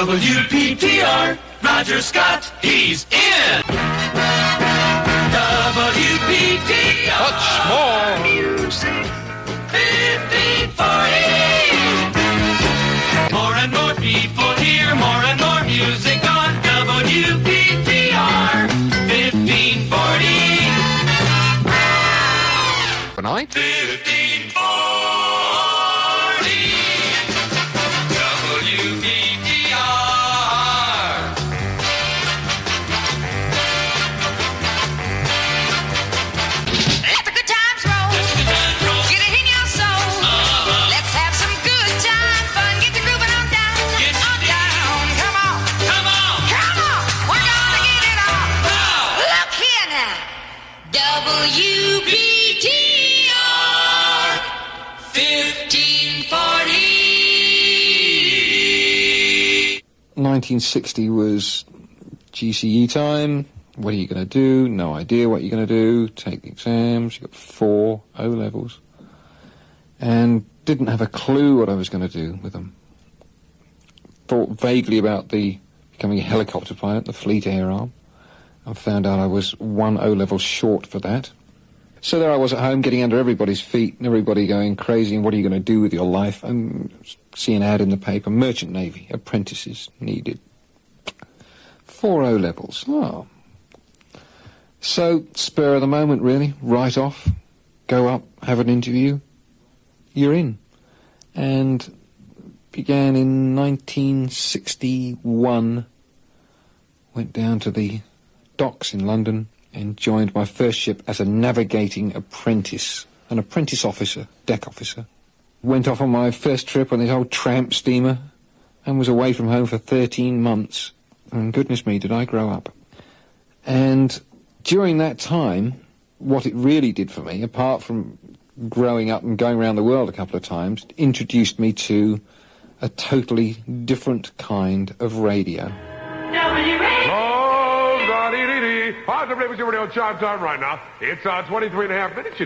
WPTR, Roger Scott, he's in. WPTR. Much more music. 1540. More and more people here, more and more music on WPTR. 1540. Good night. 1540. WPTR. Let the good times roll. Get it in your soul. Let's have some good time, fun. Get the grooving on down. Get On down. Come on. Come on. Come on. We're gonna get it on. Wow. Look here now. WPTR 1540. 1960 was GCE time. What are you going to do? No idea what you're going to do. Take the exams. You got 4 O-levels. And didn't have a clue what I was going to do with them. Thought vaguely about becoming a helicopter pilot, the Fleet Air Arm. I found out I was 1 O-level short for that. So there I was at home getting under everybody's feet and everybody going crazy and what are you going to do with your life? And see an ad in the paper, Merchant Navy, apprentices needed. 4 O-levels. Oh. So, spur of the moment really, write off, go up, have an interview, you're in. And began in 1961, went down to the docks in London and joined my first ship as a navigating apprentice, an apprentice officer, deck officer. Went off on my first trip on this old tramp steamer and was away from home for 13 months. And goodness me, did I grow up. And during that time, what it really did for me, apart from growing up and going around the world a couple of times, introduced me to a totally different kind of radio. Positive Radio Radio chime time right now. It's 23 and a half minutes,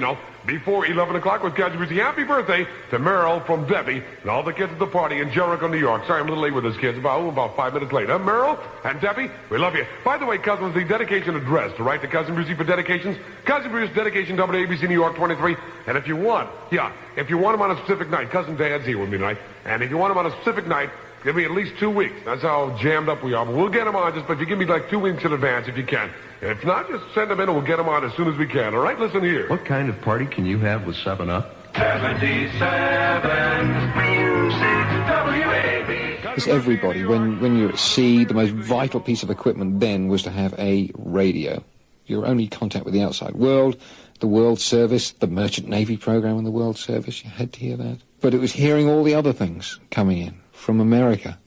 before 11 o'clock with Cousin Brucey. Happy birthday to Merrill from Debbie and all the kids at the party in Jericho, New York. Sorry, I'm a little late with this, kids. About 5 minutes late. Merrill and Debbie, we love you. By the way, cousins, the dedication address to write to Cousin Brucey for dedications. Cousin Bruce, dedication WABC New York 23. And if you want him on a specific night, Cousin Dad's here with me tonight. And if you want him on a specific night, give me at least 2 weeks. That's how jammed up we are. But we'll get him on but you give me like 2 weeks in advance if you can. If not, just send him in and we'll get him on as soon as we can. All right, listen here. What kind of party can you have with 7-Up? 77 Music WABC. It's everybody. When you're at sea, the most vital piece of equipment then was to have a radio. Your only contact with the outside world, the World Service, the Merchant Navy program in the World Service, you had to hear that. But it was hearing all the other things coming in from America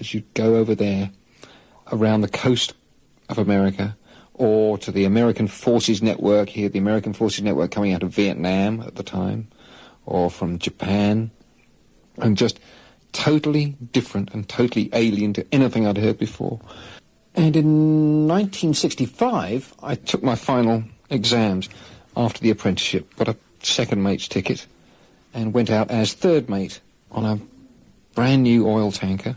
as you go over there around the coast of America or to the American Forces Network, here the American Forces Network coming out of Vietnam at the time, or from Japan, and just totally different and totally alien to anything I'd heard before. And in 1965, I took my final exams after the apprenticeship, got a second mate's ticket, and went out as third mate on a brand new oil tanker,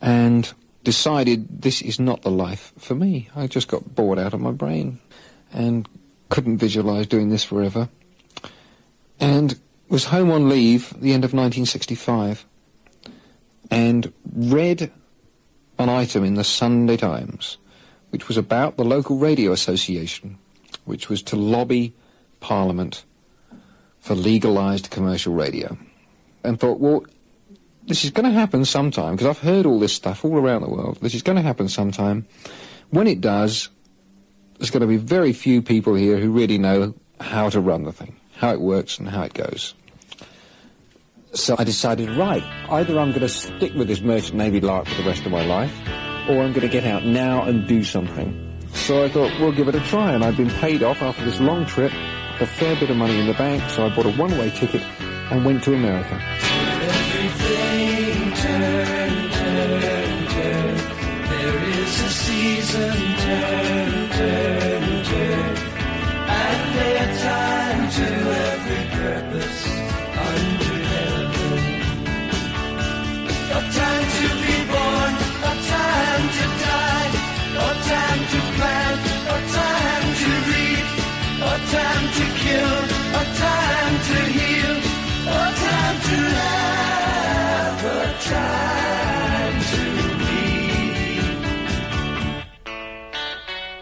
and decided this is not the life for me. I just got bored out of my brain and couldn't visualize doing this forever. And was home on leave at the end of 1965 and read an item in the Sunday Times which was about the local radio association, which was to lobby Parliament for legalized commercial radio. And thought, well, this is going to happen sometime, because I've heard all this stuff all around the world. This is going to happen sometime. When it does, there's going to be very few people here who really know how to run the thing, how it works and how it goes. So I decided, right, either I'm going to stick with this Merchant Navy lark for the rest of my life, or I'm going to get out now and do something. So I thought, we'll give it a try, and I'd been paid off after this long trip, a fair bit of money in the bank, so I bought a one-way ticket and went to America. Everything turn, turn, turn. There is a season, turn, turn, turn. And there's time to every purpose under heaven. A time to be born.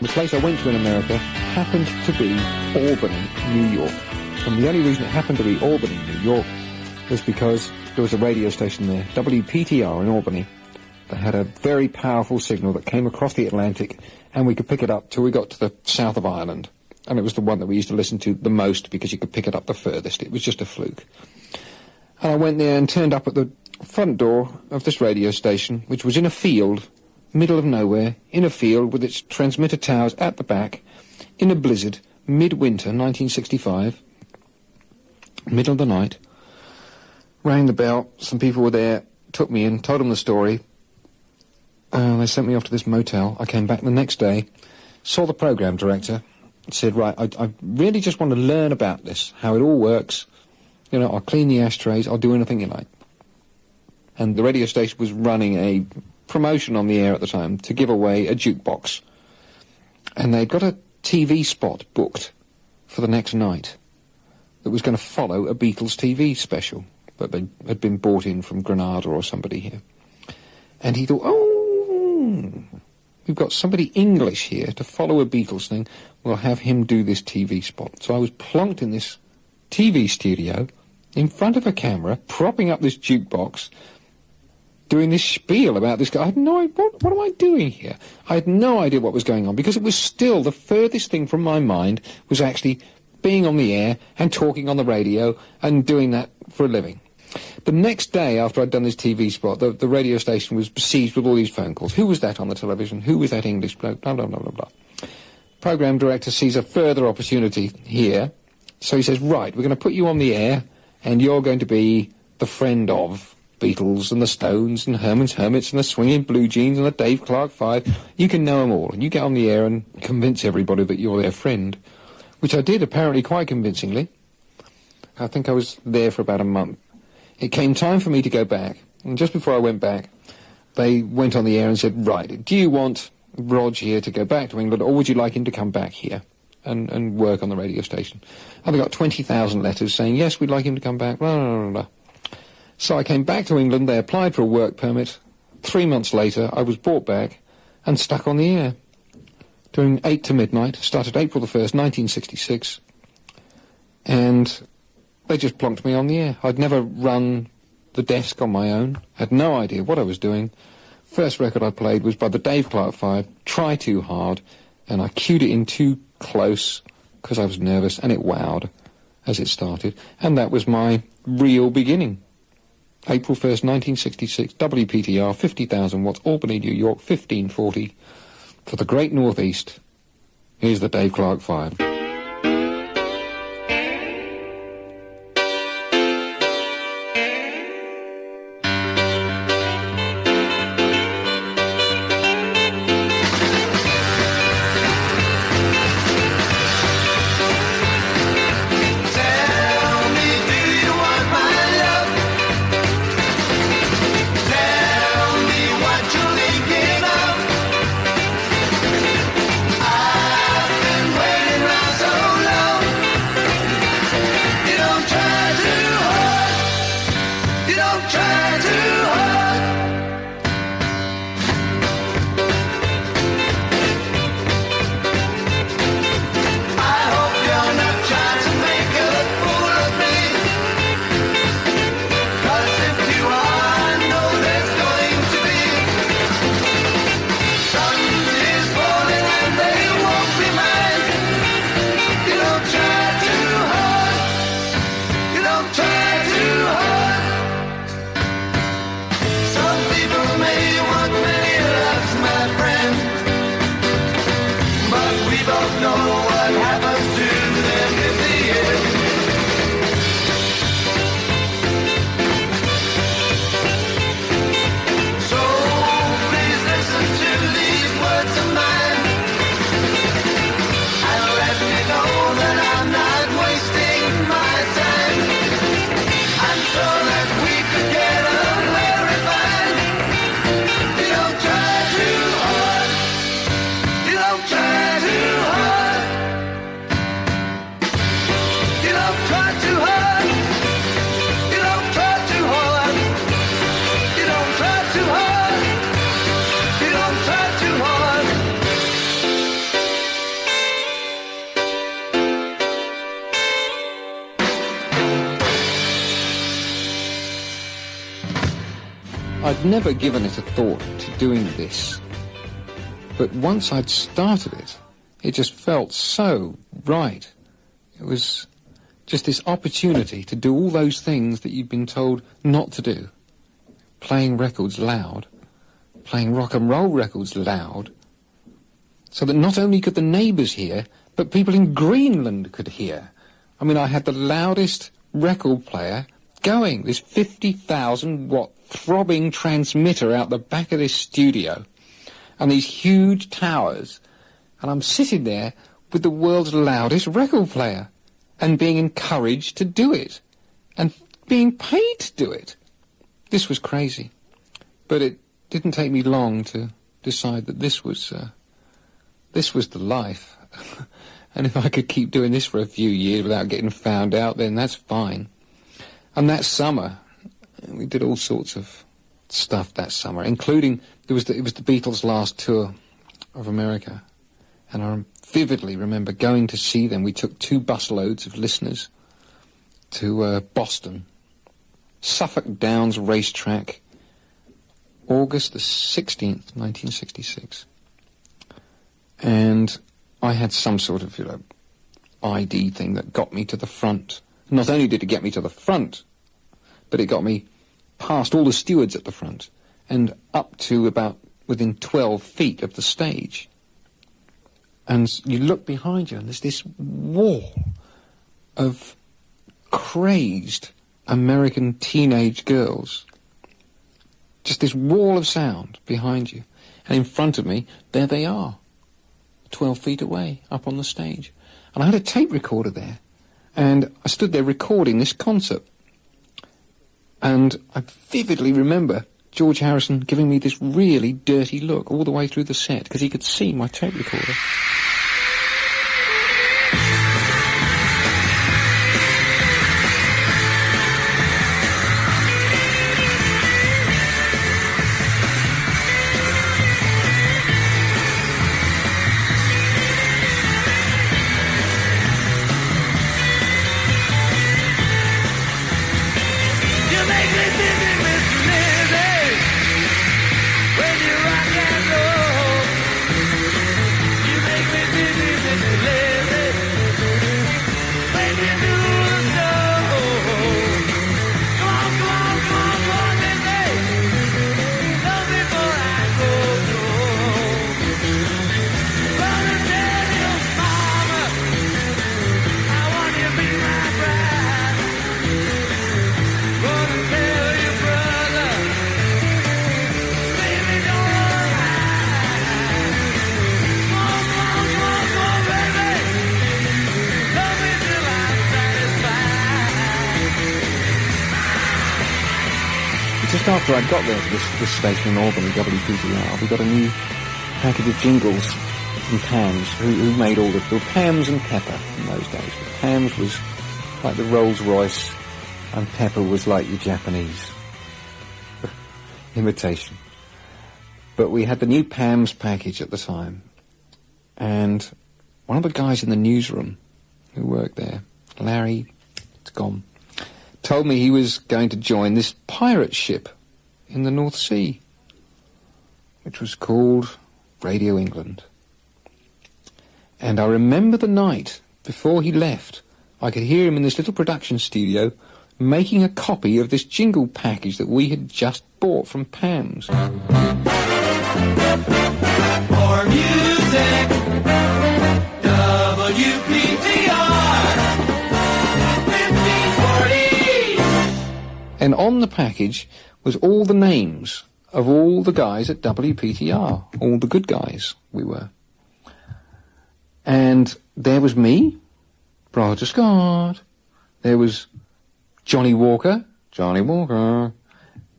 The place I went to in America happened to be Albany, New York. And the only reason it happened to be Albany, New York, was because there was a radio station there, WPTR in Albany, that had a very powerful signal that came across the Atlantic, and we could pick it up till we got to the south of Ireland. And it was the one that we used to listen to the most because you could pick it up the furthest. It was just a fluke. And I went there and turned up at the front door of this radio station, which was in a field, middle of nowhere, in a field with its transmitter towers at the back, in a blizzard, midwinter 1965, middle of the night. Rang the bell, some people were there, took me in, told them the story. They sent me off to this motel. I came back the next day, saw the program director, said, right, I really just want to learn about this, how it all works. You know, I'll clean the ashtrays, I'll do anything you like. And the radio station was running a promotion on the air at the time to give away a jukebox. And they'd got a TV spot booked for the next night that was going to follow a Beatles TV special that they had been bought in from Granada or somebody here. And he thought, oh, we've got somebody English here to follow a Beatles thing. We'll have him do this TV spot. So I was plonked in this TV studio in front of a camera, propping up this jukebox, doing this spiel about this guy. I had no idea, what am I doing here? I had no idea what was going on, because it was still the furthest thing from my mind was actually being on the air and talking on the radio and doing that for a living. The next day after I'd done this TV spot, the radio station was besieged with all these phone calls. Who was that on the television? Who was that English bloke? Blah, blah, blah, blah, blah. Program director sees a further opportunity here, so he says, right, we're going to put you on the air, and you're going to be the friend of Beatles and the Stones and Herman's Hermits and the Swinging Blue Jeans and the Dave Clark Five. You can know them all, and you get on the air and convince everybody that you're their friend, which I did apparently quite convincingly. I think I was there for about a month. It came time for me to go back, and just before I went back, they went on the air and said, right, do you want Rog here to go back to England, or would you like him to come back here and work on the radio station? And I got 20,000 letters saying, yes, we'd like him to come back, blah, blah, blah, blah. So I came back to England, they applied for a work permit. 3 months later, I was brought back and stuck on the air, doing 8 to midnight, started April the 1st, 1966, and they just plonked me on the air. I'd never run the desk on my own, had no idea what I was doing. First record I played was by the Dave Clark Five, Try Too Hard, and I cued it in too close because I was nervous, and it wowed as it started, and that was my real beginning. April 1st, 1966, WPTR, 50,000 watts, Albany, New York, 1540. For the Great Northeast, here's the Dave Clark Five. I've been waiting round I'd never given it a thought to doing this. But once I'd started it, it just felt so right. It was just this opportunity to do all those things that you'd been told not to do. Playing records loud, playing rock and roll records loud, so that not only could the neighbours hear, but people in Greenland could hear. I mean, I had the loudest record player going, this 50,000 watt throbbing transmitter out the back of this studio, and these huge towers, and I'm sitting there with the world's loudest record player, and being encouraged to do it, and being paid to do it. This was crazy. But it didn't take me long to decide that this was the life. And if I could keep doing this for a few years without getting found out, then that's fine. And that summer, we did all sorts of stuff that summer, including, it was the Beatles' last tour of America. And I vividly remember going to see them. We took 2 busloads of listeners to Boston, Suffolk Downs Racetrack, August the 16th, 1966. And I had some sort of, ID thing that got me to the front. Not only did it get me to the front, but it got me past all the stewards at the front and up to about within 12 feet of the stage. And you look behind you and there's this wall of crazed American teenage girls. Just this wall of sound behind you. And in front of me, there they are, 12 feet away, up on the stage. And I had a tape recorder there. And I stood there recording this concert. And I vividly remember George Harrison giving me this really dirty look all the way through the set, because he could see my tape recorder. Just after I got there to this station in Albany, WPTR, we got a new package of jingles from Pam's, who made all the Pam's and Pepper in those days. But Pam's was like the Rolls Royce, and Pepper was like your Japanese imitation. But we had the new Pam's package at the time, and one of the guys in the newsroom who worked there, Larry, it's gone, told me he was going to join this pirate ship in the North Sea, which was called Radio England. And I remember the night before he left, I could hear him in this little production studio making a copy of this jingle package that we had just bought from Pam's. More music, WPTR. And on the package was all the names of all the guys at WPTR, all the good guys we were. And there was me, Roger Scott. There was Johnny Walker,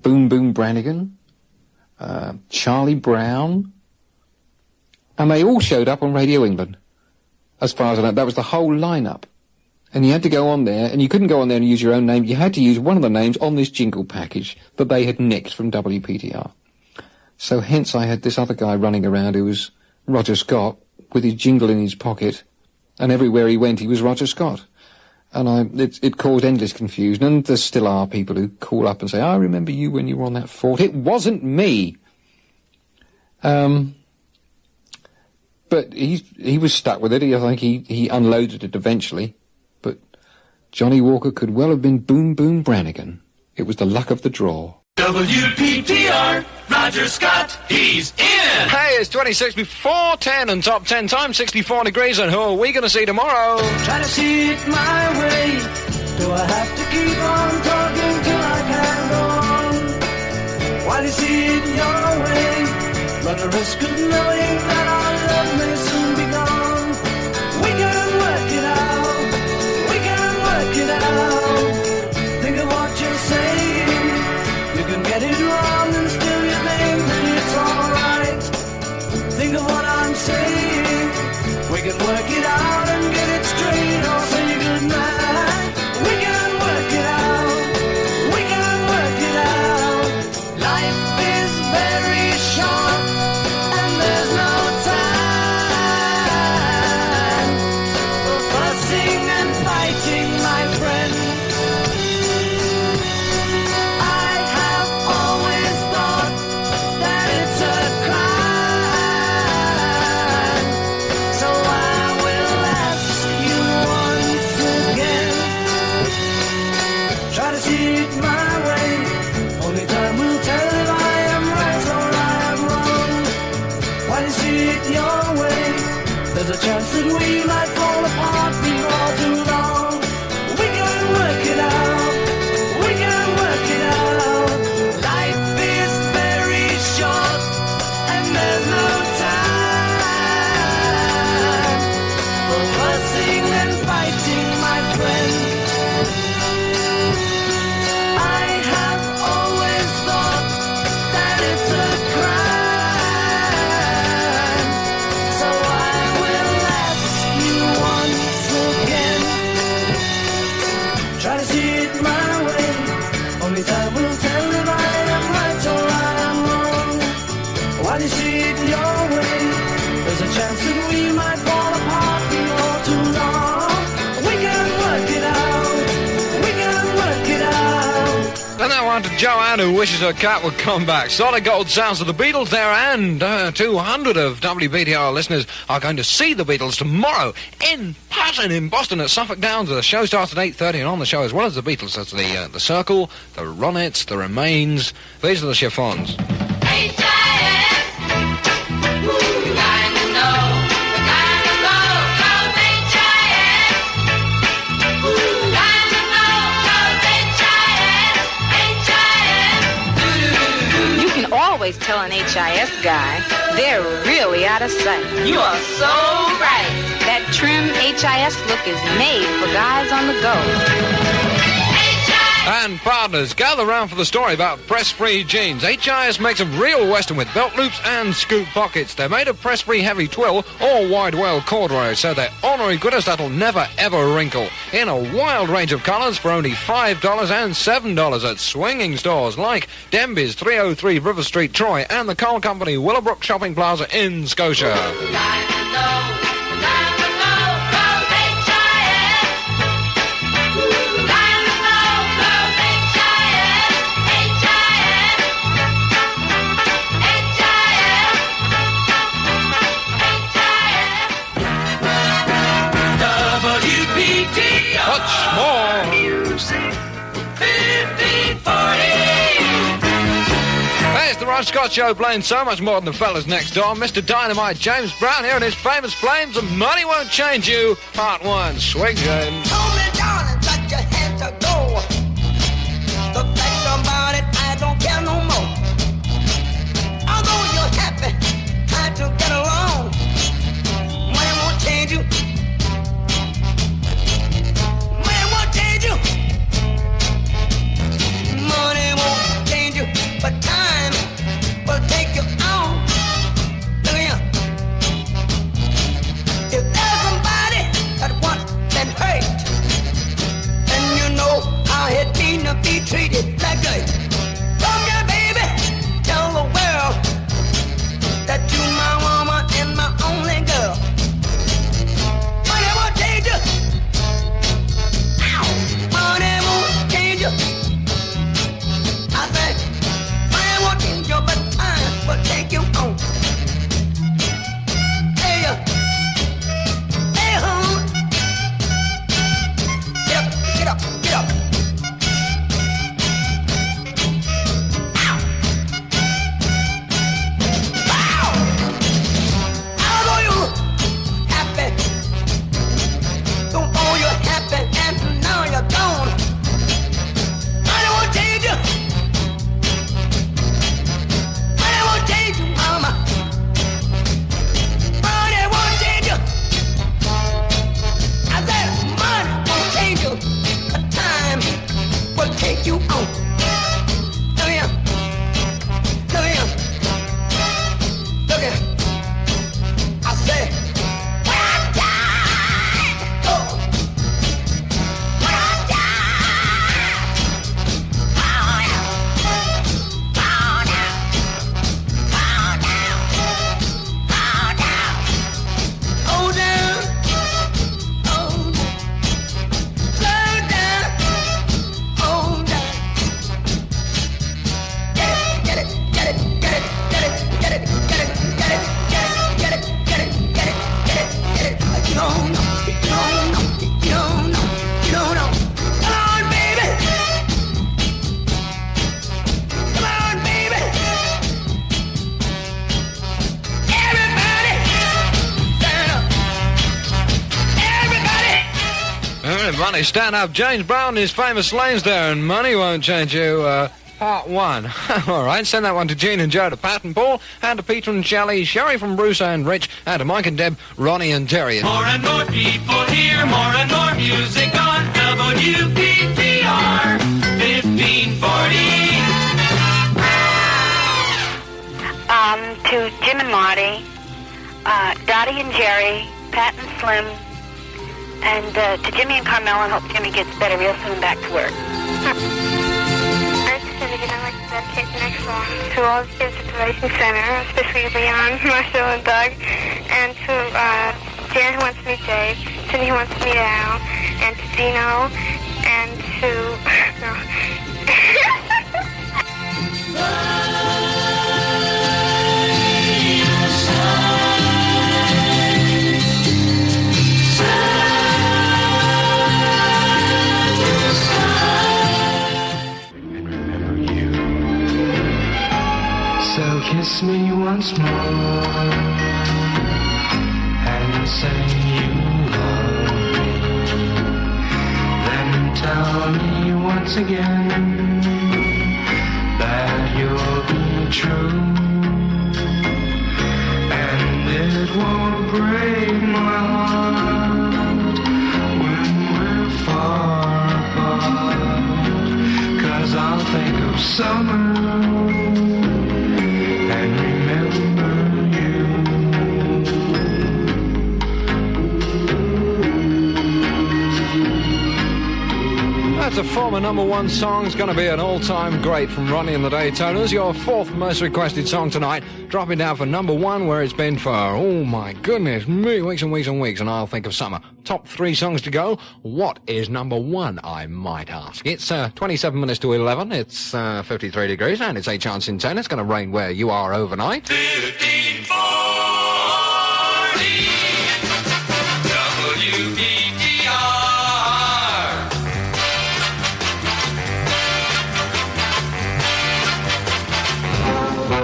Boom Boom Brannigan, Charlie Brown. And they all showed up on Radio England. As far as I know, that was the whole lineup. And you had to go on there, and you couldn't go on there and use your own name. You had to use one of the names on this jingle package that they had nicked from WPTR. So hence I had this other guy running around who was Roger Scott with his jingle in his pocket, and everywhere he went he was Roger Scott. And it caused endless confusion, and there still are people who call up and say, I remember you when you were on that fort. It wasn't me. But he was stuck with it. I think he unloaded it eventually. But Johnny Walker could well have been Boom Boom Brannigan. It was the luck of the draw. WPTR, Roger Scott, he's in. Hey, it's 26 before 10 and top 10 time, 64 degrees, and who are we going to see tomorrow? Try to see it my way. Do I have to keep on talking till I can go on? While you see it your way, run the risk of knowing that our love may soon be gone. We can work it out. We can work it out. Think of what you're saying. You can get it wrong and still you think that it's alright. Think of what I'm saying. We can work it out and get it straight or say goodnight. We can work it out. We can work it out. Life is very short and there's no time for fussing and fighting, my friend. There's a chance that we might fall apart before too long. We can work it out. We can work it out. Life is very short and there's no time for fussing and fighting, my friend. I have always thought that it's a crime. Try to see it my way. Only time will tell if I am right or I am wrong. While you see it your way, there's a chance that we might fall apart before too long. We can work it out. We can work it out. And now on to Joanne, who wishes her cat would come back. Solid gold sounds of the Beatles there, and 200 of WPTR listeners are going to see the Beatles tomorrow in person in Boston at Suffolk Downs. The show starts at 8:30, and on the show, as well as the Beatles, that's the Circle, the Ronettes, the Remains. These are the Chiffons. Always tell an HIS guy, they're really out of sight. You are so right. That trim HIS look is made for guys on the go. And partners, gather round for the story about press-free jeans. HIS makes a real Western with belt loops and scoop pockets. They're made of press-free heavy twill or wide well corduroy, so they're ornery goodness that'll never ever wrinkle. In a wild range of colours for only $5 and $7 at swinging stores like Denby's 303 River Street, Troy, and the Coal Company Willowbrook Shopping Plaza in Scotia. Much more music. 1540. Hey, it's the Roger Scott Show, playing so much more than the fellas next door. Mr. Dynamite James Brown here and his famous Flames of Money Won't Change You, Part 1. Swing, James. Hold me down and let your hands go. The fact about it, I don't care no more. Although you're happy, trying to get along, money won't change you. Money won't change you, but time will take you on. Look here. If there's somebody that once been hurt, Money, stand up. James Brown and his famous lanes there, and Money Won't Change You, part 1. All right, send that one to Jean and Joe, to Pat and Paul, and to Peter and Shelley, Sherry from Bruce and Rich, and to Mike and Deb, Ronnie and Terry. More and more people hear more and more music on WPTR 1540. To Jim and Marty, Dottie and Jerry, Pat and Slim, and to Jimmy and Carmela, and hope Jimmy gets better real soon back to work. I'd like to dedicate the next song to all the kids at the Racing Center, especially Leon, Marshall, and Doug, and to Jan who wants to meet Dave, Cindy who wants to meet Al, and to Dino, and to... So kiss me once more and say you love me. Then tell me once again that you'll be true. And it won't break my heart when we're far apart, 'cause I'll think of summer and remember you. That's a former #1 song. It's going to be an all-time great from Ronnie and the Daytoners. Your 4th most requested song tonight, dropping down for #1, where it's been for, oh my goodness me, weeks and weeks and weeks, and I'll think of summer. Top 3 songs to go. What is #1, I might ask? It's 27 minutes to 11. It's 53 degrees, and it's a chance in 10. It's going to rain where you are overnight. 1540 WPTR.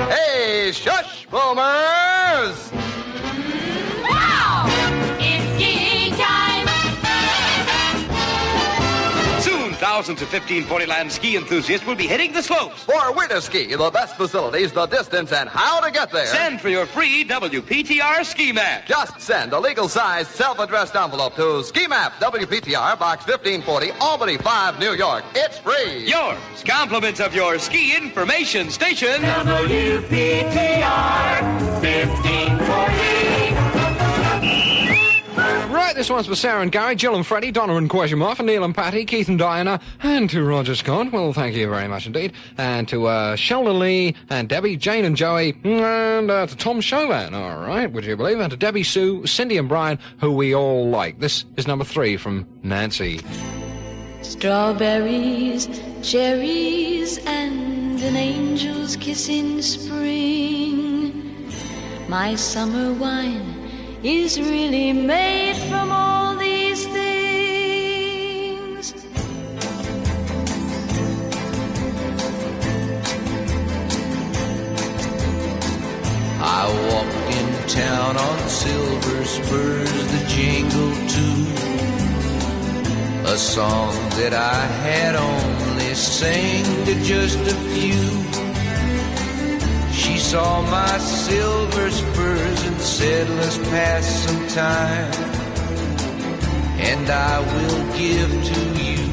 Hey, shush, boomers! Wow! It's skiing time! Soon, thousands of 1540 Land ski enthusiasts will be hitting the slopes. For Winter Ski, the best facilities, the distance, and how to get there. Send for your free WPTR ski map. Just send a legal-sized, self-addressed envelope to Ski Map, WPTR, Box 1540, Albany 5, New York. It's free. Yours. Compliments of your ski information station. WPTR 1540. Right, this one's for Sarah and Gary, Jill and Freddie, Donna and Quasimoff, and Neil and Patty, Keith and Diana, and to Roger Scott. Well, thank you very much indeed. And to Sheldon Lee, and Debbie, Jane and Joey, and to Tom Chauvin, all right, would you believe? And to Debbie, Sue, Cindy and Brian, who we all like. This is #3 from Nancy. Strawberries, cherries, and an angel's kiss in spring. My summer wine is really made from all these things. I walked in town on silver spurs that jingle too, a song that I had only sang to just a few. She saw my silver spurs and said, let's pass some time, and I will give to you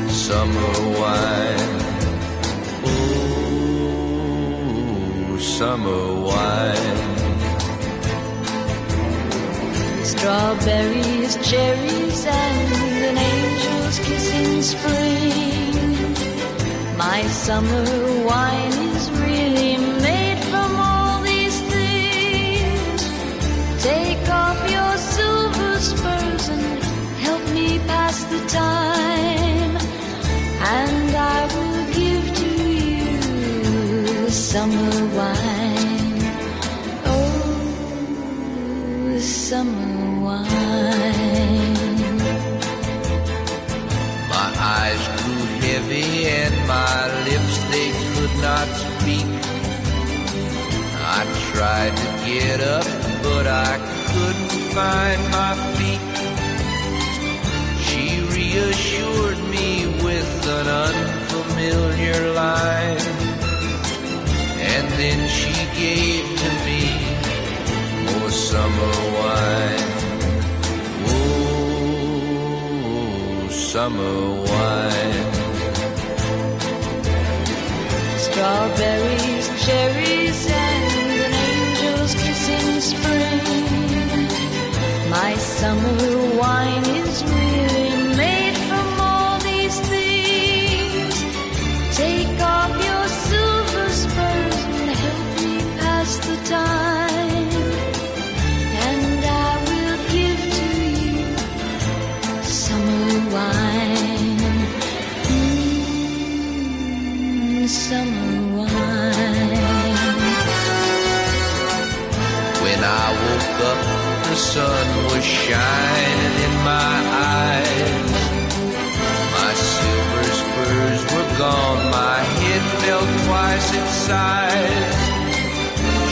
summer wine. Oh, summer wine. Strawberries, cherries, and an angel's kiss in spring. My summer wine is really made from all these things. Take off your silver spurs and help me pass the time, and I will give to you summer wine. Oh, summer wine. My eyes grew heavy and my lips, they could not speak. I tried to get up, but I couldn't find my feet. She assured me with an unfamiliar line. And then she gave to me more summer wine. Oh, summer wine. Strawberries, cherries, and an angel's kiss in spring. My summer wine is really made from all these things. Take off your silver spurs and help me pass the time, and I will give to you summer wine. Summer wine. When I woke up, the sun was shining in my eyes. My silver spurs were gone, my head fell twice its size.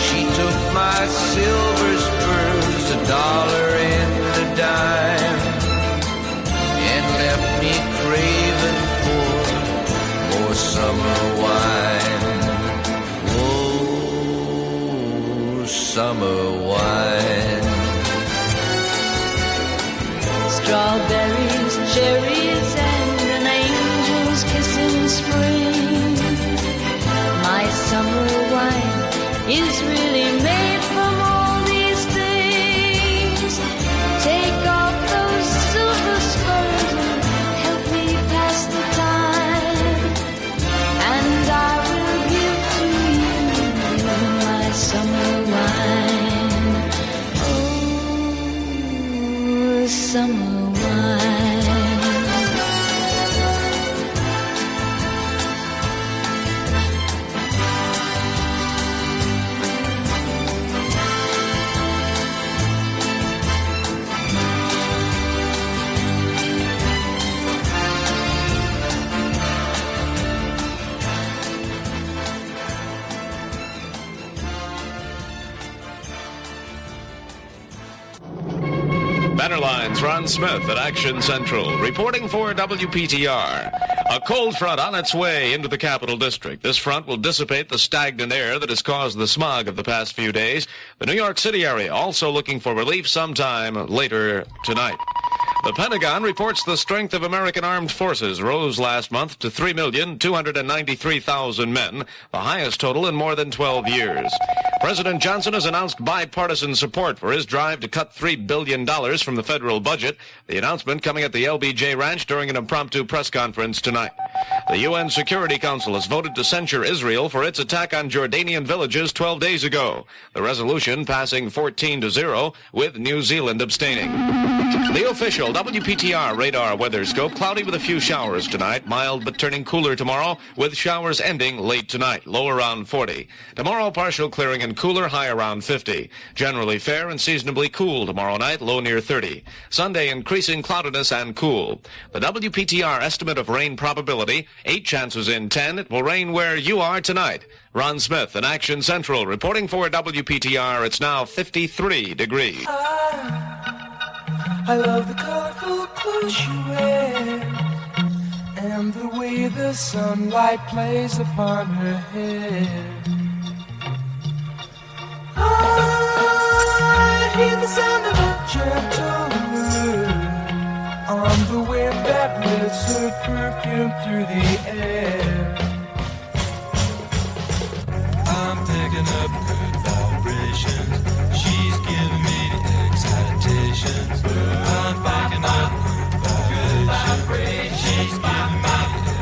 She took my silver spurs, $1 and a dime, and left me craving for more summer wine. Oh, summer wine. Strawberries, cherries, and an angel's kiss in spring. My summer wine is really made from all these things. Take off those silver spurs and help me pass the time, and I will give to you my summer wine. Oh, summer wine. Bannerline's Ron Smith at Action Central, reporting for WPTR. A cold front on its way into the Capital District. This front will dissipate the stagnant air that has caused the smog of the past few days. The New York City area also looking for relief sometime later tonight. The Pentagon reports the strength of American armed forces rose last month to 3,293,000 men, the highest total in more than 12 years. President Johnson has announced bipartisan support for his drive to cut $3 billion from the federal budget. The announcement coming at the LBJ Ranch during an impromptu press conference tonight. The UN Security Council has voted to censure Israel for its attack on Jordanian villages 12 days ago. The resolution passing 14-0, with New Zealand abstaining. The official WPTR radar weather scope, cloudy with a few showers tonight, mild but turning cooler tomorrow, with showers ending late tonight, low around 40. Tomorrow, partial clearing and cooler, high around 50. Generally fair and seasonably cool tomorrow night, low near 30. Sunday, increasing cloudiness and cool. The WPTR estimate of rain probability, 8 chances in 10. It will rain where you are tonight. Ron Smith in Action Central, reporting for WPTR. It's now 53 degrees. I love the colorful clothes she wears and the way the sunlight plays upon her hair. I hear the sound of a gentle word on the wind that lifts her perfume through the air. I'm picking up good vibrations. She's giving me excitations. I'm picking up good vibrations. She's giving me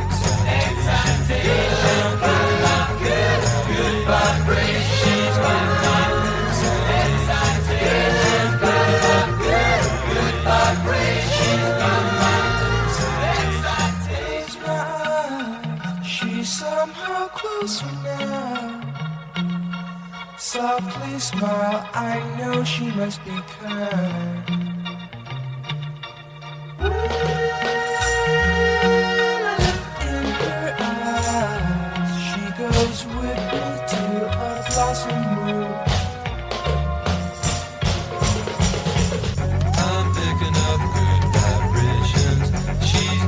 excitations. I'm picking up good vibrations. She's giving me excitations. Picking up good vibrations. She's giving me excitations. She's somehow closer now. Softly smile, I know she must be kind. In her eyes, she goes with me to a blossom moon. I'm picking up good vibrations. She's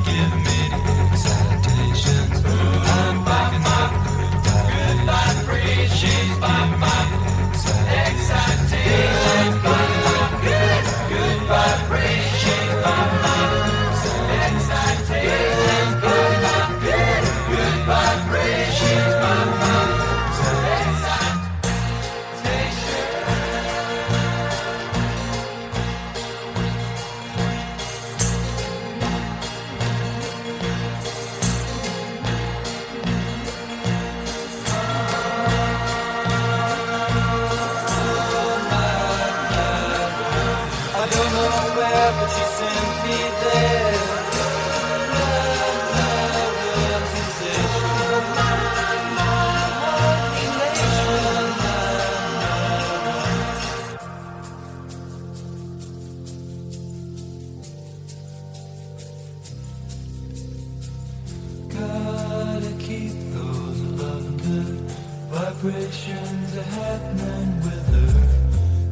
vibrations are happening with her.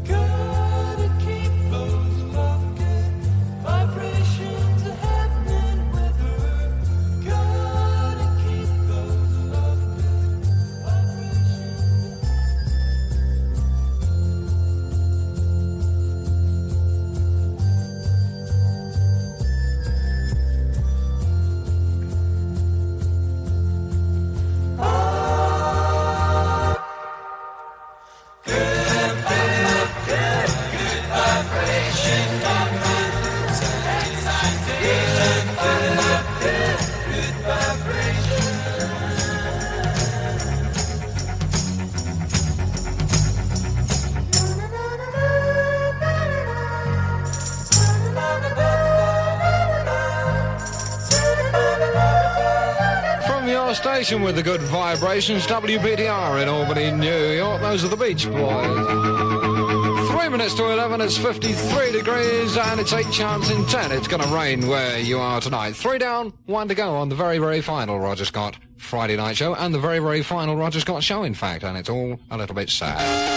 Gotta keep those love good vibrations are happening with her. Gotta keep those love good vibrations. From your station with the good vibrations, WPTR in Albany, New York. Those are the Beach Boys. 3 minutes to 11, it's 53 degrees, and it's 8 chance in 10. It's going to rain where you are tonight. 3 down, 1 to go on the very, very final Roger Scott Friday night show, and the very, very final Roger Scott show, in fact, and it's all a little bit sad.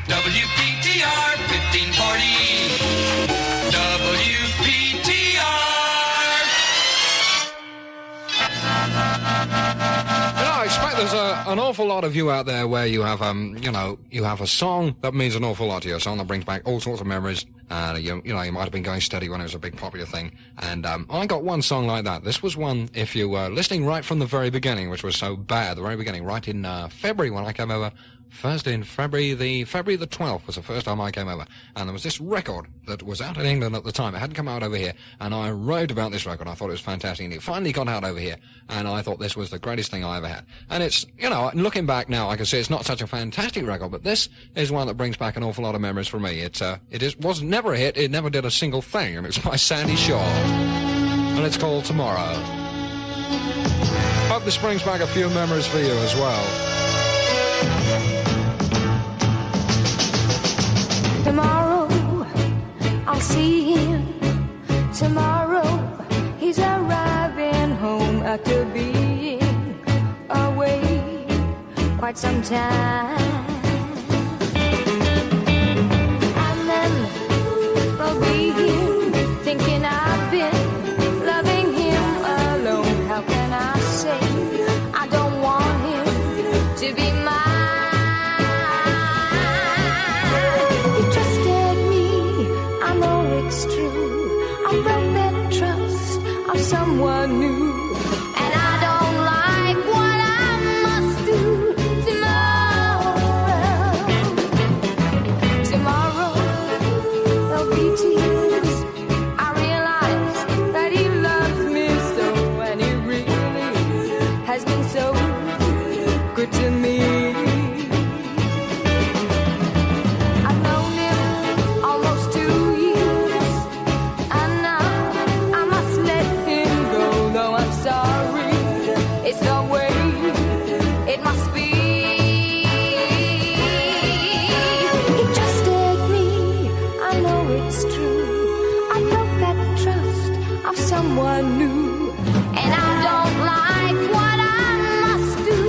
WPTR 1540. WPTR. I expect there's an awful lot of you out there where you have, you have a song that means an awful lot to you, a song that brings back all sorts of memories. You might have been going steady when it was a big popular thing. And I got one song like that. This was one, if you were listening right from the very beginning, which was so bad, the very beginning, right in February when I came over. First in February the 12th was the first time I came over, and there was this record that was out in England at the time. It hadn't come out over here, and I raved about this record. I thought it was fantastic, and it finally got out over here, and I thought this was the greatest thing I ever had. And it's, looking back now, I can see it's not such a fantastic record, but this is one that brings back an awful lot of memories for me. Was never a hit. It never did a single thing, and it's by Sandy Shaw, and it's called Tomorrow. Hope this brings back a few memories for you as well. Tomorrow I'll see him. Tomorrow he's arriving home after being away quite some time. And then I'll be here thinking I've been loving him alone. How can I say I don't want him to be mine? Someone new, and I don't like what I must do tomorrow. Tomorrow there'll be tears. I realize that he loves me so, and he really has been so good to me. I've known him almost 2 years, and now I must let him go, though I'm sorry, it's the way it must be. He trusted me, I know it's true. I broke that trust of someone new, and I don't like what I must do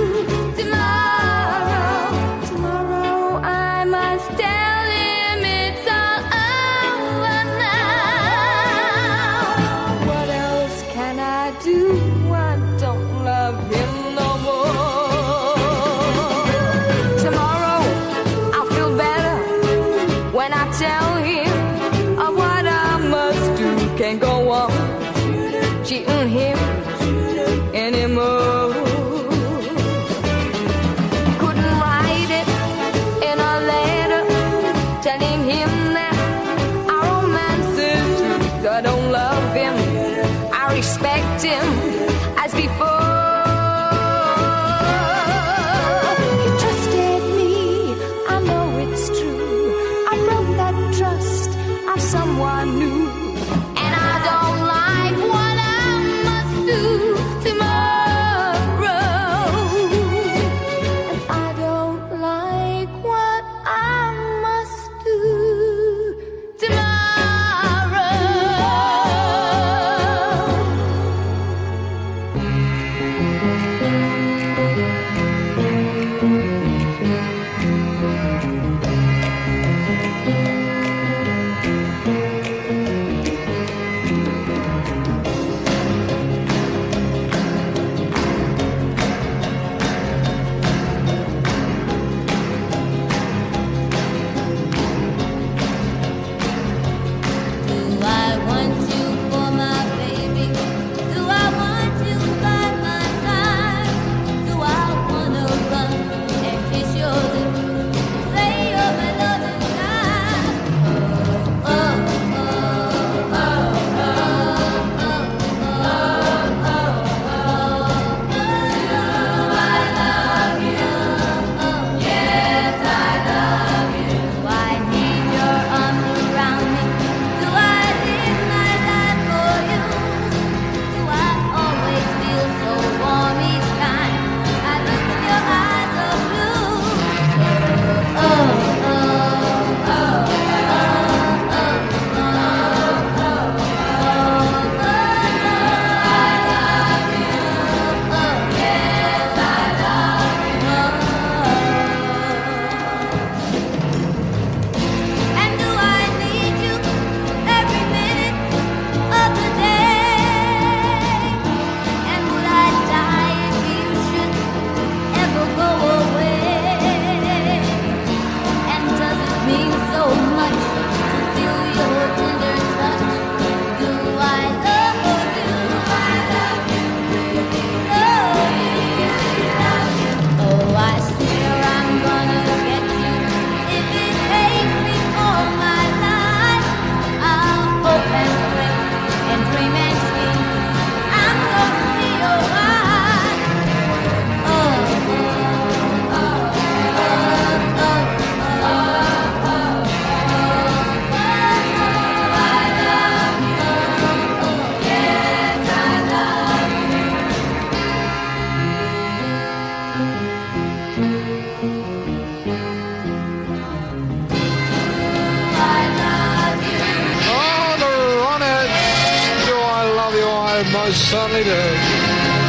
tomorrow. Tomorrow I must tell him it's all over now. What else can I do? I don't love him no more. Tomorrow I'll feel better when I tell him of what I must do. Can't go on cheating him anymore. Couldn't write it in a letter telling him that our romance is true. I don't love him, I respect him as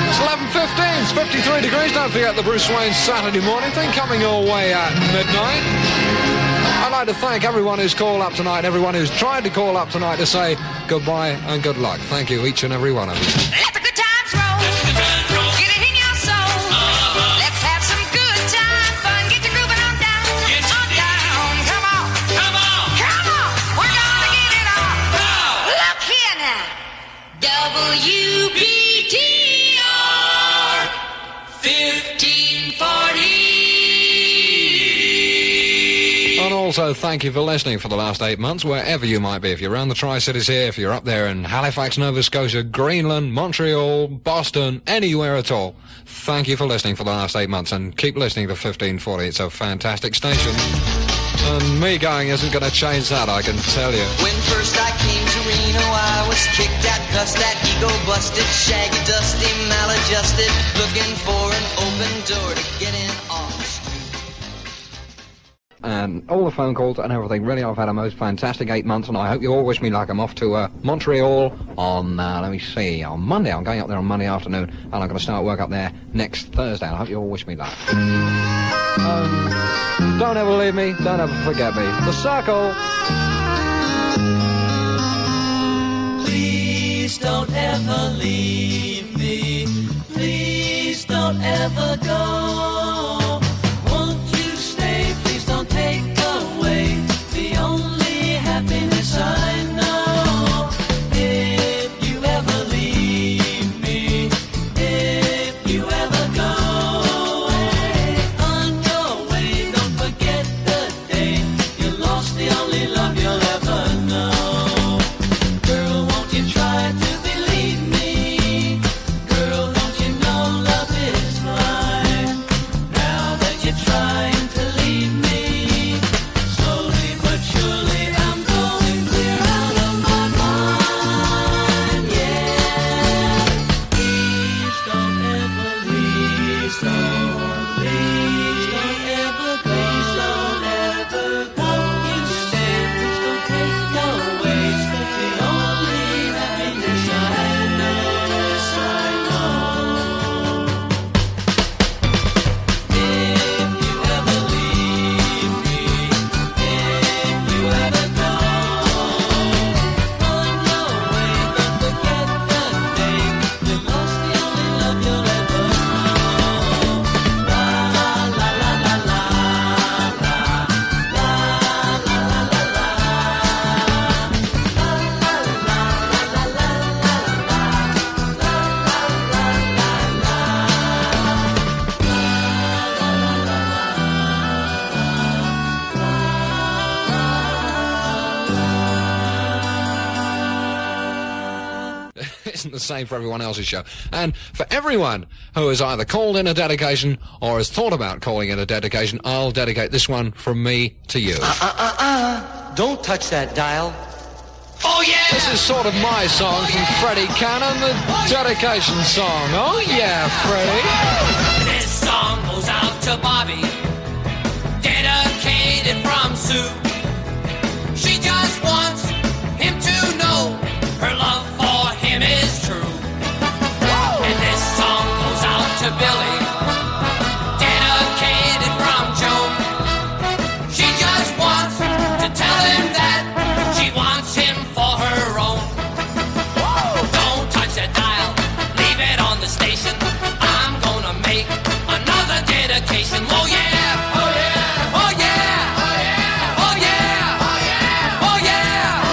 It's 11:15, it's 53 degrees. Don't forget the Bruce Wayne Saturday morning thing coming your way at midnight. I'd like to thank everyone who's called up tonight, everyone who's tried to call up tonight to say goodbye and good luck. Thank you, each and every one of you. Let the good times roll. Get it in your soul. Let's have some good time fun. Get your grooving on down. On down. Come on. Come on. Come on. We're gonna get it on. Look here now. WPTR 1540. And also, thank you for listening for the last 8 months, wherever you might be. If you're around the Tri-Cities here, if you're up there in Halifax, Nova Scotia, Greenland, Montreal, Boston, anywhere at all, thank you for listening for the last 8 months, and keep listening to 1540. It's a fantastic station. And me going isn't going to change that, I can tell you. When first I came to Reno, I was kicked out, cussed at, ego busted, shaggy, dusty, maladjusted, looking for an open door to get in off. And all the phone calls and everything. Really, I've had a most fantastic 8 months, and I hope you all wish me luck. I'm off to Montreal on, let me see, on Monday. I'm going up there on Monday afternoon, and I'm going to start work up there next Thursday, and I hope you all wish me luck. Don't ever leave me, don't ever forget me. The Circle. Please don't ever leave me. Please don't ever go. Won't you stay? Please don't take away the only happiness I know. If you ever leave me, if you ever go, on your way, don't forget the day you lost the only love you'll ever know. Girl, won't you try to believe me? Girl, don't you know love is blind? Now that you're trying to leave me, slowly but surely I'm going clear out of my mind, yeah. Please don't ever leave, please don't ever go, please don't ever go. Won't you stay? Please don't take away the only happiness I know. If you ever leave me, if you ever go, on your way, don't forget the day you lost the only love you'll ever know. La la la la la la, la la la la la la, Isn't the same for everyone else's show. And for everyone who has either called in a dedication or has thought about calling in a dedication, I'll dedicate this one from me to you. Don't touch that dial. Oh yeah! This is sort of my song from Freddie Cannon, the dedication song. Oh yeah, Freddie. This song goes out to Bobby, dedicated from Sue. She just wants him to know her love for him is true. And this song goes out to Billy, dedicated from Joe. She just wants to tell him that she wants him for her own. Don't touch that dial, leave it on the station. I'm gonna make another dedication. Oh yeah, oh yeah, oh yeah, oh yeah, oh yeah, oh yeah, oh yeah.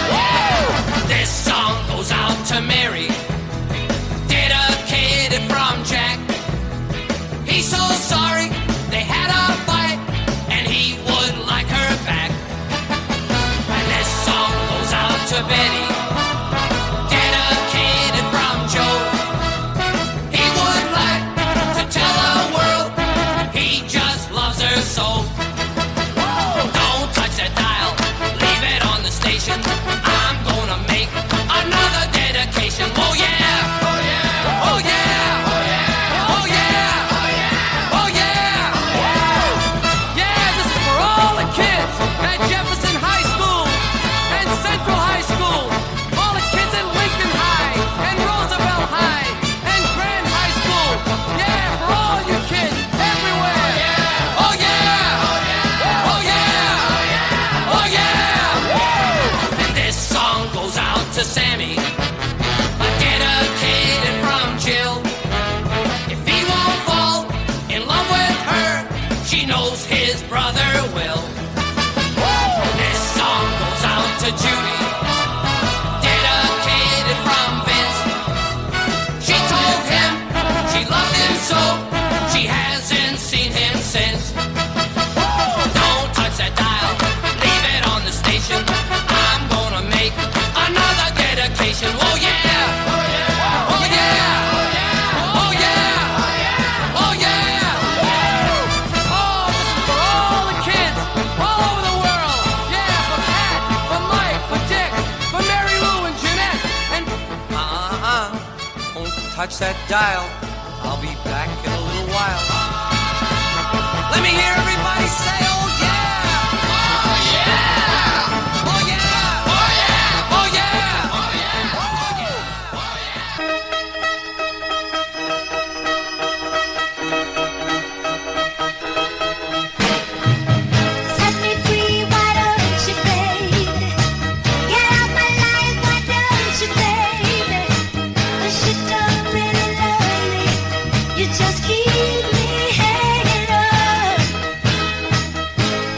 touch that dial. I'll be back in a little while. Let me hear everybody say, oh yeah! Oh yeah! Oh yeah! Oh yeah! Oh yeah! Oh yeah! Set me free, why don't you, baby? Get out my life, why don't you, baby? 'Cause you don't really love me, you just keep me hanging on.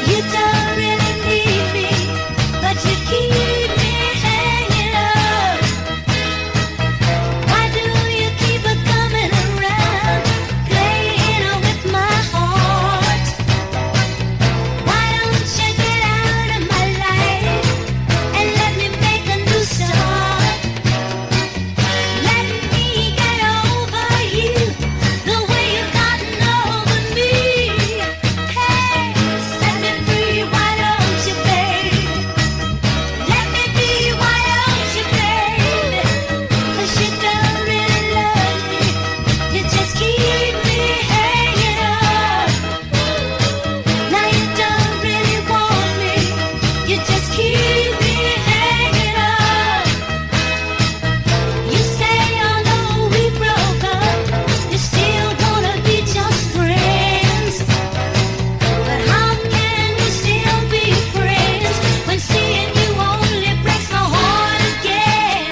You don't really need me, but you keep me hanging on. Why do you keep it coming around, playing with my heart? Why don't you get out of my life and let me make a new start? Let me get over you the way you've gotten over me. Hey, set me free, why don't you, baby? Let me be, why don't you, baby? 'Cause you don't really love me, you just keep me hanging on. Now you don't really want me, you just keep me hanging on. You say although we broke up, you're still gonna be just friends. But how can we still be friends when seeing you only breaks my heart again?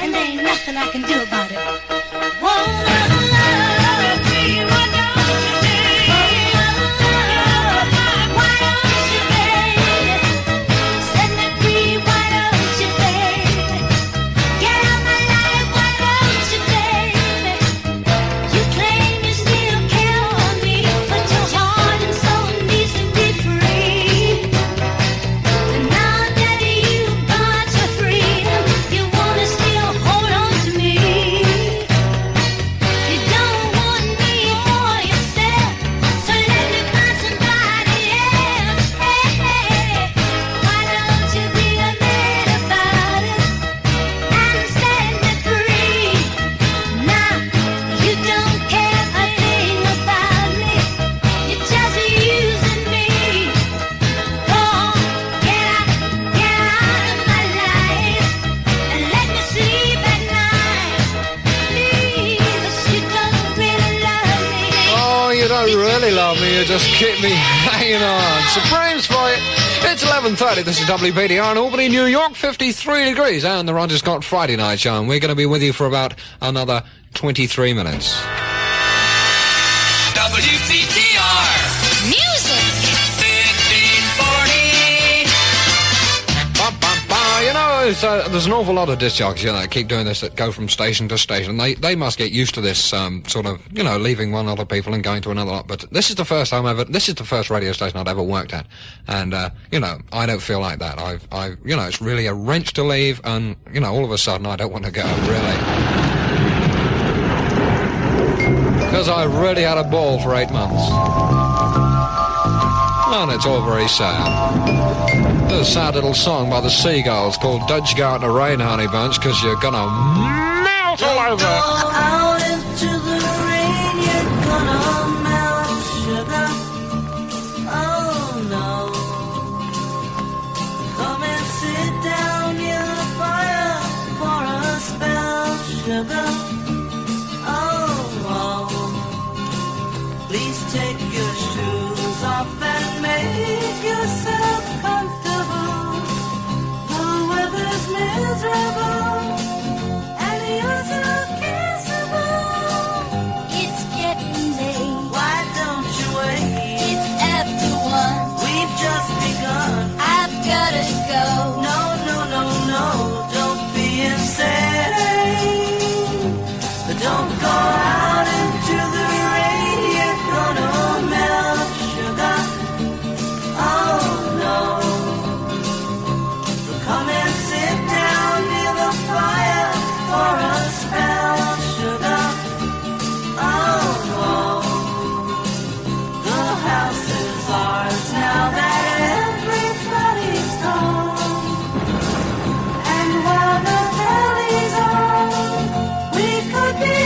And there ain't nothing I can do about it. Whoa, love me, why don't you, baby? Why don't you, baby? Set me free, why don't you, baby? Get out my life, why don't you, baby? You claim you still care for me, but your heart and soul needs to be free. And now that you've got your freedom, you wanna still hold on to me. You don't want me for yourself, so let me find somebody else. Hey, hey, why don't you be a man about it and set me free? Now you don't care a thing about me, you're just using me. Go on, get out of my life and let me sleep at night. Please, 'cause you don't really love me. Oh, you don't really love me, you just keep me hanging on. Supremes for you. It's 11:30, this is WPTR in Albany, New York, 53 degrees, and the Roger Scott Friday Night Show, and we're going to be with you for about another 23 minutes. WPTR Music. 1540. You know, there's an awful lot of disc jockeys, that keep doing this, that go from station to station. They must get used to this sort of, leaving one lot of people and going to another lot. But this is the first radio station I've ever worked at. And, I don't feel like that. It's really a wrench to leave, and, all of a sudden I don't want to go, really. Because I really had a ball for 8 months. And it's all very sad. There's a sad little song by the Seagulls called Don't You Go Out in the Rain, Honey Bunch, because you're gonna melt all over. Go out into the rain, you're gonna melt, sugar. Oh no. Come and sit down near the fire for a spell, sugar. Oh, please take your shoes off and make yourself comfortable. The weather's miserable and you're so kissable. It's getting late. Why don't you wait? It's after 1. We've just begun. I've gotta go. No, don't be insane. But don't go out into the rain. You're gonna melt, sugar. Oh no. So come and sit down near the fire for a spell, sugar. Oh whoa. The house is ours now that everybody's gone. And while the belly's on, we could be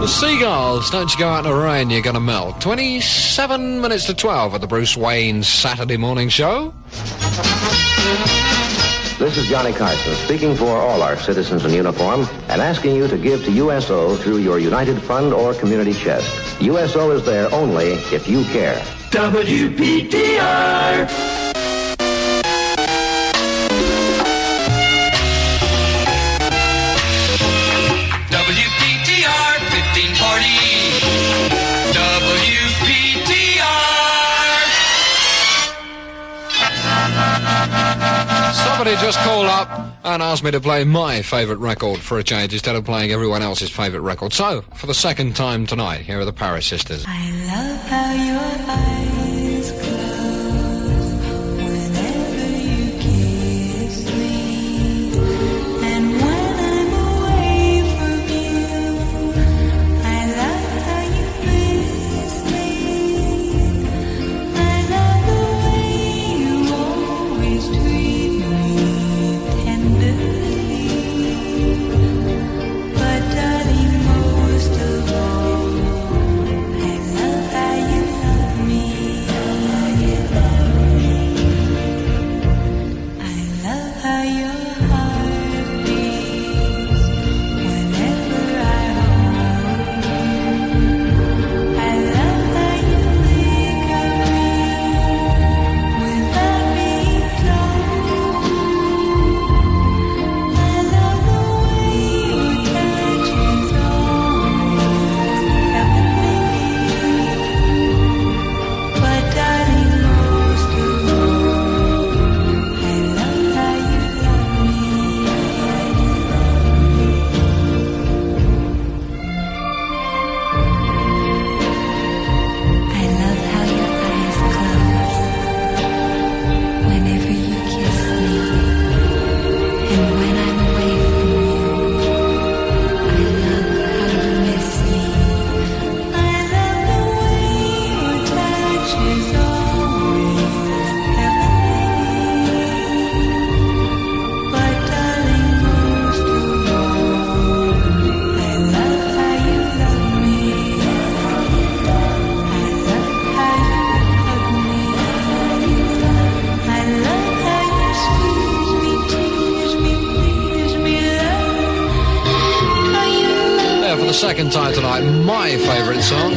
The Seagulls, don't you go out in the rain, you're gonna melt. 27 minutes to 12 at the Bruce Wayne Saturday morning show. This is Johnny Carson speaking for all our citizens in uniform and asking you to give to USO through your United Fund or Community Chest. USO is there only if you care. WPTR. WPTR 1540. WPTR. Somebody just called up and asked me to play my favourite record for a change instead of playing everyone else's favourite record. So, for the second time tonight, here are the Paris Sisters. I love how your eyes close whenever you kiss me, and when I'm away from you, I love how you miss me. I love the way you always treat me tenderly, but darling, most of all, I love how you love me. I love how your heart beats whenever I hold you. I love how you think of me without being told. I love the way your touch is always heavenly. But darling, most of all, I love how you love me. I love how your eyes close whenever you kiss me, and when I'm away from you, I love how you miss me. I love the way your touch is always heavenly. But darling, most of all, I love how you love me. I love how you hug me. I love how you squeeze me, tease me, please me, love how you love. There, for the second time tonight, my favourite song,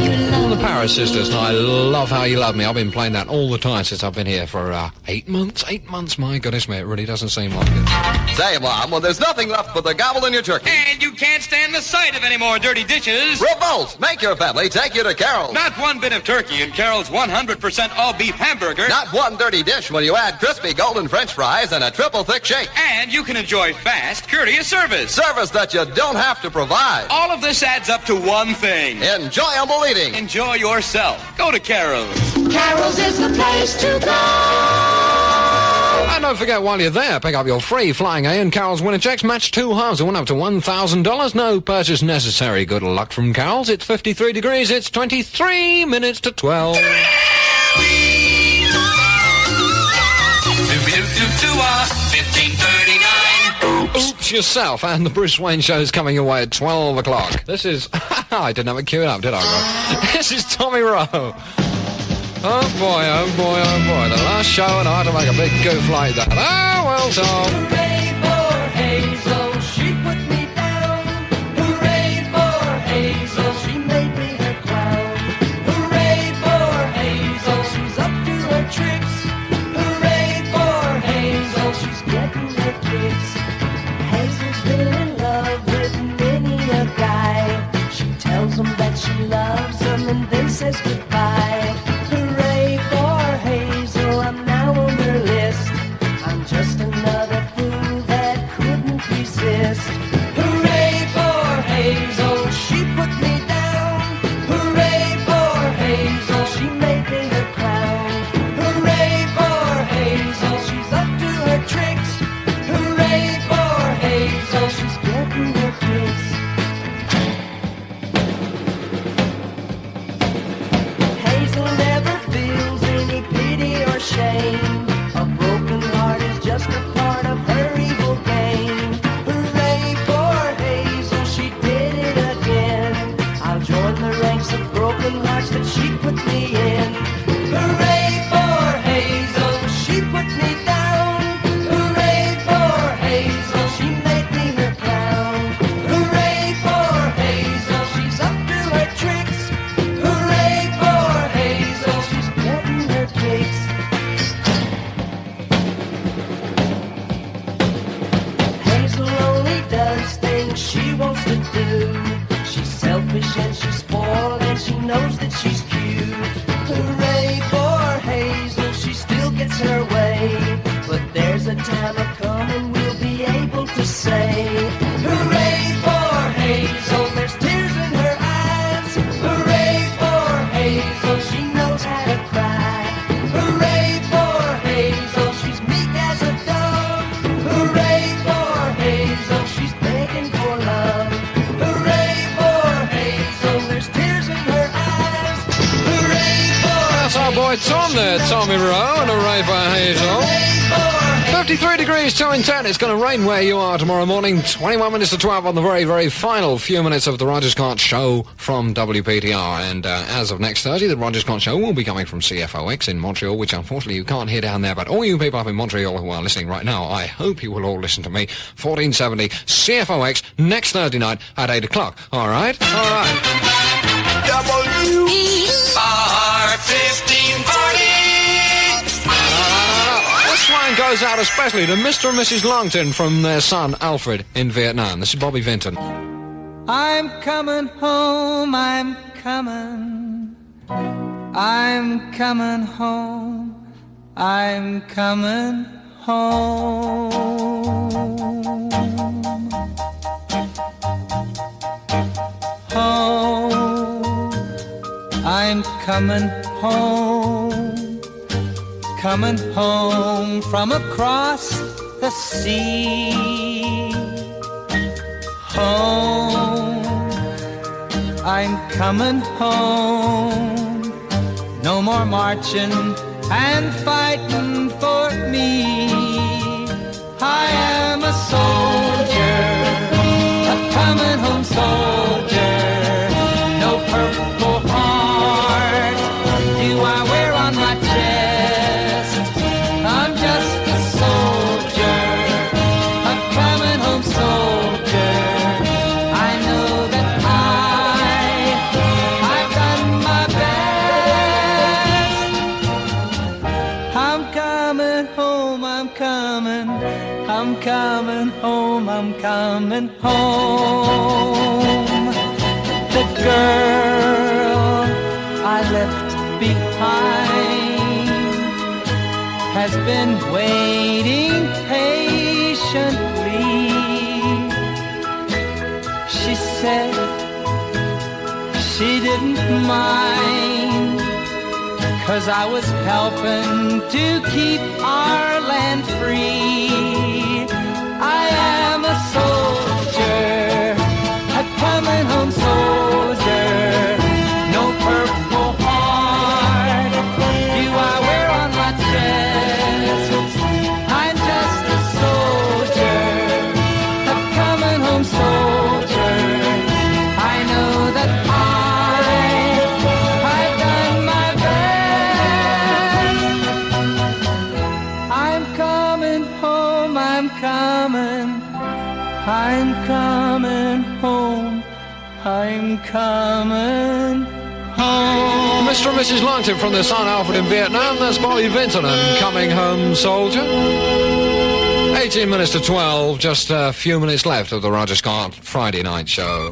the Paris Sisters, and I love how you love me. I've been playing that all the time since I've been here for 8 months. 8 months, my goodness me, it really doesn't seem like it. Say, Mom, well, there's nothing left but the gobble in your turkey. And you can't stand the sight of any more dirty dishes. Revolt! Make your family take you to Carol's. Not one bit of turkey in Carol's 100% all-beef hamburger. Not one dirty dish when you add crispy golden French fries and a triple thick shake. And you can enjoy fast, courteous service. Service that you don't have to provide. All of this adds up to one thing. Enjoyable eating. Enjoy yourself. Go to Carol's. Carol's is the place to go. And don't forget, while you're there, pick up your free Flying A and Carol's winner checks. Match 2 halves and win up to $1,000. No purchase necessary. Good luck from Carol's. It's 53 degrees. It's 23 minutes to 12. 1539. Oops yourself, and the Bruce Wayne show's coming your way at 12 o'clock. This is... I didn't have it queued up, did I, Rob? This is Tommy Rowe. Oh boy, oh boy, oh boy. The last show and I had to make a big goof like that. Oh, well, Tom. Hooray for Hazel, she put me down. Hooray for Hazel, she made me her clown. Hooray for Hazel, she's up to her tricks. Hooray for Hazel, she's getting her kicks. Hazel's been in love with many a guy. She tells him that she loves him and then says goodbye. Hooray for Hazel, I'm now on her list. I'm just another fool does things she wants to do. She's selfish and she's spoiled and she knows that she's cute. Hooray for Hazel, she still gets her way. But there's a time a-coming we'll be able to say, hooray for Hazel, there's tears in her eyes. Hooray for Hazel, she knows how to cry. Hooray for Hazel, she's meek as a dove. Hooray for Hazel, she's begging for love. Hooray for Hazel, there's tears in her eyes. Hooray for That's our boy Tom there, Tommy Rowe, and hooray for Hazel. 53 degrees, 2 in 10. It's going to rain where you are tomorrow morning. 21 minutes to 12 on the very, very final few minutes of the Roger Scott Show from WPTR. And as of next Thursday, the Roger Scott Show will be coming from CFOX in Montreal, which unfortunately you can't hear down there. But all you people up in Montreal who are listening right now, I hope you will all listen to me. 1470 CFOX next Thursday night at 8 o'clock. All right? All right. WPTR 1540. This one goes out especially to Mr. and Mrs. Longton from their son Alfred in Vietnam. This is Bobby Vinton. I'm coming home, I'm coming. I'm coming home, I'm coming home. Home, I'm coming home. Coming home from across the sea. Home, I'm coming home. No more marching and fighting for me. I am a soldier, a coming home soldier. No purple heart do I wear on my chest. I'm just a soldier, a coming home soldier. I know that I've done my best. I'm coming home, I'm coming home, I'm coming home. The girl I left behind has been waiting patiently. She said she didn't mind, 'cause I was helping to keep our land free. I am a soldier, a coming home soldier. No purple heart do I wear on my chest. I'm just a soldier, a coming home soldier. I know that I've done my best. I'm coming home, I'm coming home, I'm coming home. Mr. and Mrs. Longton from their son Alfred in Vietnam. That's Bobby Vinton and Coming Home Soldier. 18 minutes to 12, just a few minutes left of the Roger Scott Friday night show.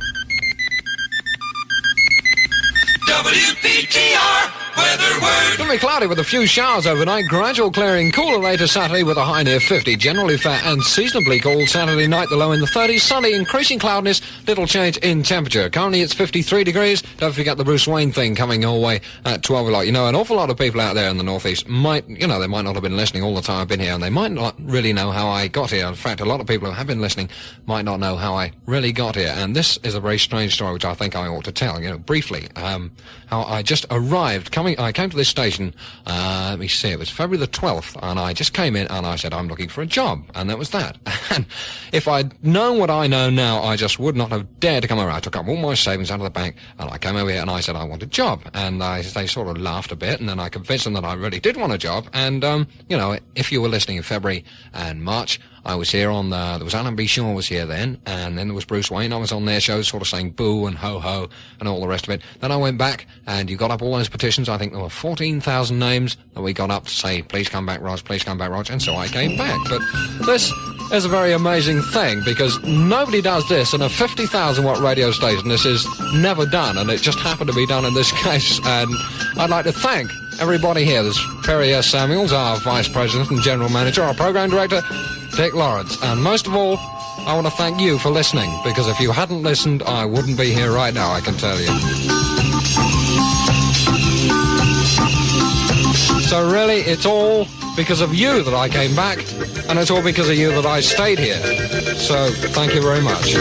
WPTR weather word. Going to be cloudy with a few showers overnight, gradual clearing, cooler later Saturday with a high near 50, generally fair and seasonably cold Saturday night, the low in the 30s, sunny, increasing cloudiness, little change in temperature. Currently it's 53 degrees, don't forget the Bruce Wayne thing coming your way at 12 o'clock. You know, an awful lot of people out there in the northeast might, you know, they might not have been listening all the time I've been here, and they might not really know how I got here. In fact, a lot of people who have been listening might not know how I really got here, and this is a very strange story which I think I ought to tell, you know, briefly. How I just arrived, I came to this station, let me see, it was February the 12th, and I just came in and I said, I'm looking for a job, and that was that. And if I'd known what I know now, I just would not have dared to come over. I took up all my savings out of the bank, and I came over here and I said I want a job, and they sort of laughed a bit, and then I convinced them that I really did want a job, and, you know, if you were listening in February and March, I was here on there was Alan B. Shaw was here then, and then there was Bruce Wayne. I was on their show sort of saying boo and ho-ho and all the rest of it. Then I went back, and you got up all those petitions. I think there were 14,000 names that we got up to say, please come back, Rog, and so I came back. But this is a very amazing thing because nobody does this in a 50,000 watt radio station. This is never done, and it just happened to be done in this case. And I'd like to thank everybody here. There's Perry S. Samuels, our Vice President and General Manager, our Program Director, Dick Lawrence. And most of all, I want to thank you for listening, because if you hadn't listened, I wouldn't be here right now, I can tell you. So really, it's all because of you that I came back, and it's all because of you that I stayed here. So, thank you very much.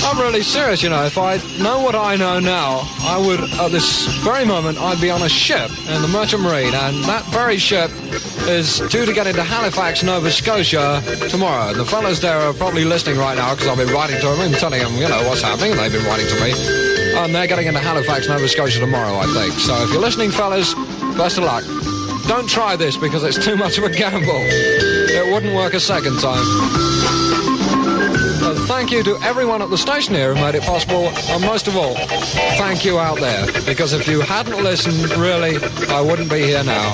I'm really serious, you know. If I know what I know now, I would, at this very moment, I'd be on a ship in the Merchant Marine, and that very ship is due to get into Halifax, Nova Scotia tomorrow. And the fellas there are probably listening right now, because I've been writing to them and telling them, you know, what's happening, and they've been writing to me. And they're getting into Halifax, Nova Scotia tomorrow, I think. So if you're listening, fellas, best of luck. Don't try this, because it's too much of a gamble. It wouldn't work a second time. So thank you to everyone at the station here who made it possible, and most of all, thank you out there, because if you hadn't listened, really, I wouldn't be here now.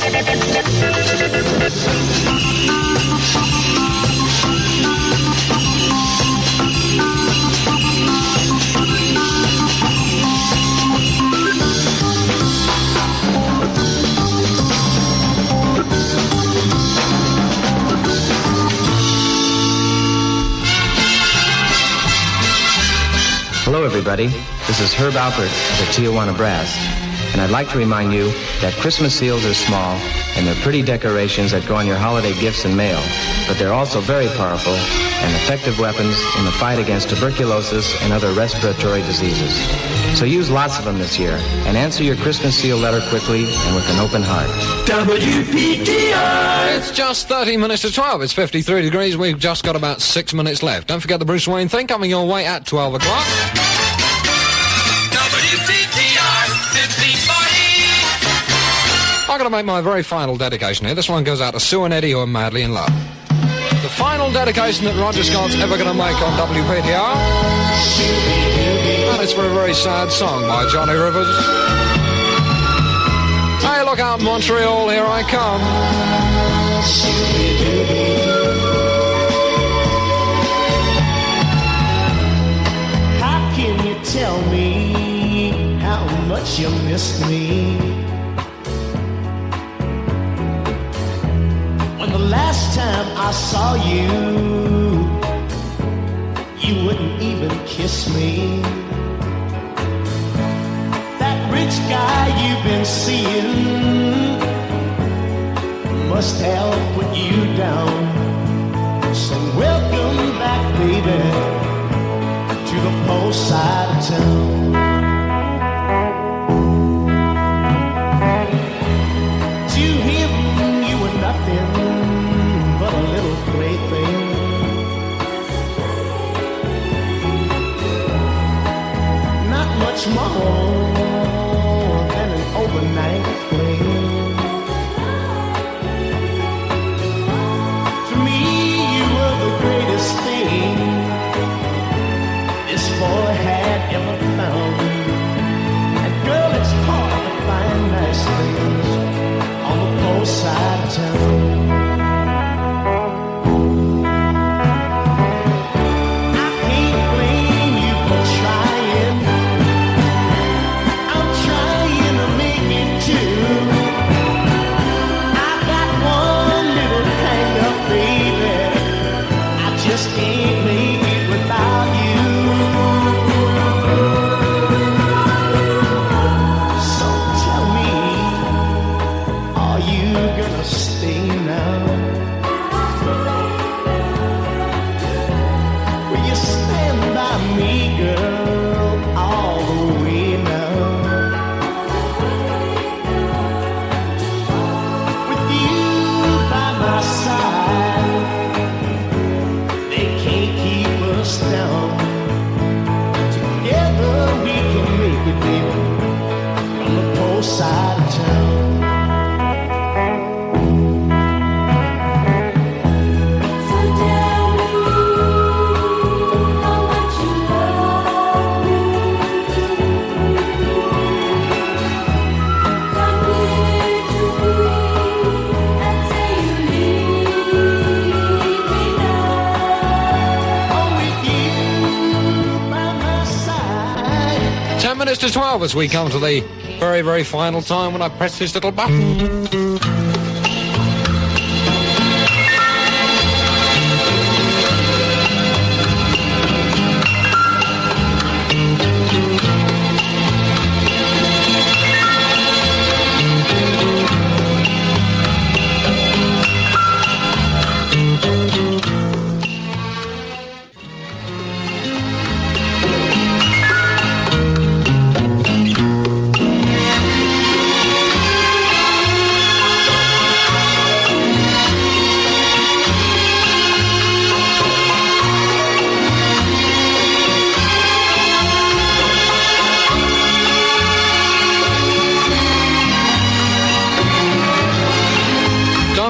Hello, everybody. This is Herb Alpert of the Tijuana Brass, and I'd like to remind you that Christmas seals are small, and they're pretty decorations that go on your holiday gifts and mail, but they're also very powerful and effective weapons in the fight against tuberculosis and other respiratory diseases. So use lots of them this year, and answer your Christmas seal letter quickly and with an open heart. WPTR! It's just 13 minutes to 12. It's 53 degrees. We've just got about 6 minutes left. Don't forget the Bruce Wayne thing coming your way at 12 o'clock. WPTR 1540. I'm going to make my very final dedication here. This one goes out to Sue and Eddie, who are madly in love. The final dedication that Roger Scott's ever going to make on WPTR. And it's for a very sad song by Johnny Rivers. Hey, look out, Montreal, here I come. How can you tell me how much you miss me? When the last time I saw you, you wouldn't even kiss me. That rich guy you've been seeing must have put you down. So welcome back, baby, to the poor side of town. To him you were nothing but a little plaything. Not much more than an overnight fling. To me you were the greatest thing this boy had ever found. And girl, it's hard to find nice things on the poor side of town. I can't blame you for trying. I'm trying to make it too. I got one little hang up, baby. I just can't make it without you. So tell me, are you gonna stay now? Will you stand by me, girl, all the way now? With you by my side, us down. Together we can make it, baby, from the poor side of town. Minutes to 12 as we come to the very, very final time when I press this little button.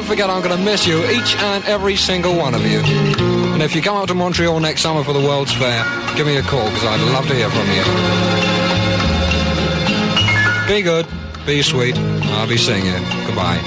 Forget I'm going to miss you, each and every single one of you. And if you come up to Montreal next summer for the World's Fair, give me a call, because I'd love to hear from you. Be good, be sweet, I'll be seeing you. Goodbye.